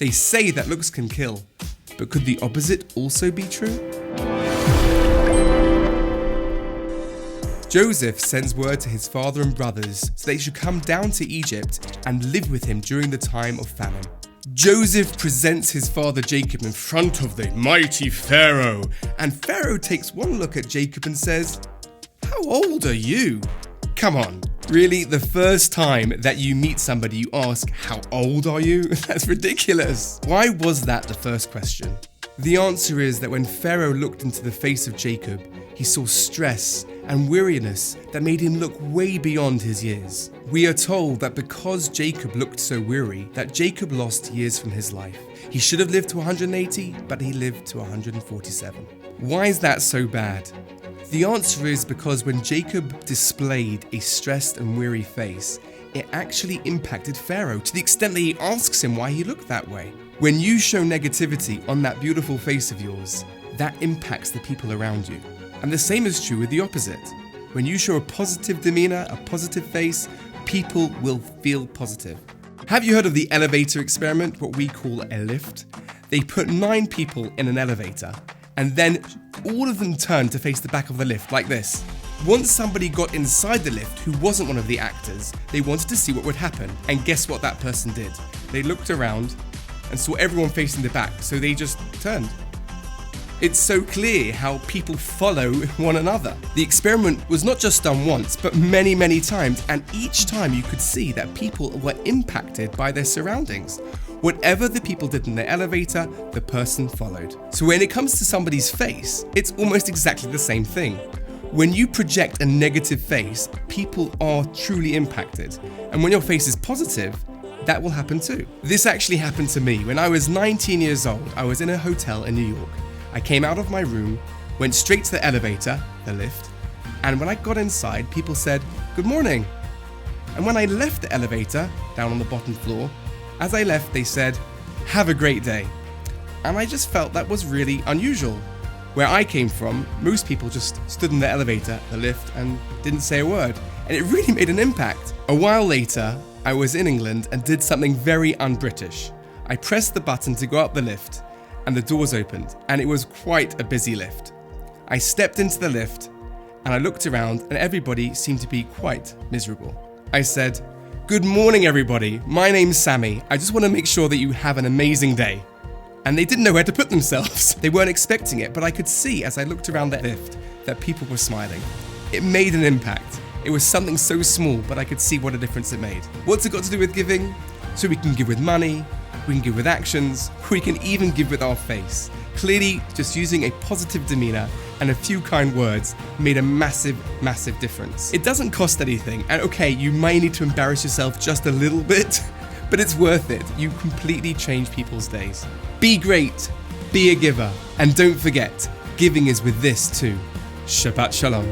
They say that looks can kill, but could the opposite also be true? Joseph sends word to his father and brothers so they should come down to Egypt and live with him during the time of famine. Joseph presents his father Jacob in front of the mighty Pharaoh, and Pharaoh takes one look at Jacob and says, "How old are you?" Come on, really? The first time that you meet somebody you ask, "How old are you?" That's ridiculous. Why was that the first question? The answer is that when Pharaoh looked into the face of Jacob, he saw stress and weariness that made him look way beyond his years. We are told that because Jacob looked so weary, that Jacob lost years from his life. He should have lived to 180, but he lived to 147. Why is that so bad? The answer is because when Jacob displayed a stressed and weary face, it actually impacted Pharaoh to the extent that he asks him why he looked that way. When you show negativity on that beautiful face of yours, that impacts the people around you. And the same is true with the opposite. When you show a positive demeanor, a positive face, people will feel positive. Have you heard of the elevator experiment, what we call a lift? They put 9 people in an elevator, and then all of them turned to face the back of the lift like this. Once somebody got inside the lift who wasn't one of the actors, they wanted to see what would happen. And guess what that person did? They looked around and saw everyone facing the back, so they just turned. It's so clear how people follow one another. The experiment was not just done once, but many, many times, and each time you could see that people were impacted by their surroundings. Whatever the people did in the elevator, the person followed. So when it comes to somebody's face, it's almost exactly the same thing. When you project a negative face, people are truly impacted. And when your face is positive, that will happen too. This actually happened to me. When I was 19 years old, I was in a hotel in New York. I came out of my room, went straight to the elevator, the lift, and when I got inside, people said, "Good morning." And when I left the elevator, down on the bottom floor, as I left, they said, "Have a great day." And I just felt that was really unusual. Where I came from, most people just stood in the elevator, the lift, and didn't say a word. And it really made an impact. A while later, I was in England and did something very un-British. I pressed the button to go up the lift, and the doors opened, and it was quite a busy lift. I stepped into the lift, and I looked around, and everybody seemed to be quite miserable. I said, "Good morning, everybody. My name's Sammy. I just want to make sure that you have an amazing day." And they didn't know where to put themselves. They weren't expecting it, but I could see as I looked around that lift that people were smiling. It made an impact. It was something so small, but I could see what a difference it made. What's it got to do with giving? So we can give with money, we can give with actions, we can even give with our face. Clearly, just using a positive demeanor and a few kind words made a massive, massive difference. It doesn't cost anything, and okay, you may need to embarrass yourself just a little bit, but it's worth it. You completely change people's days. Be great, be a giver, and don't forget, giving is with this too. Shabbat Shalom.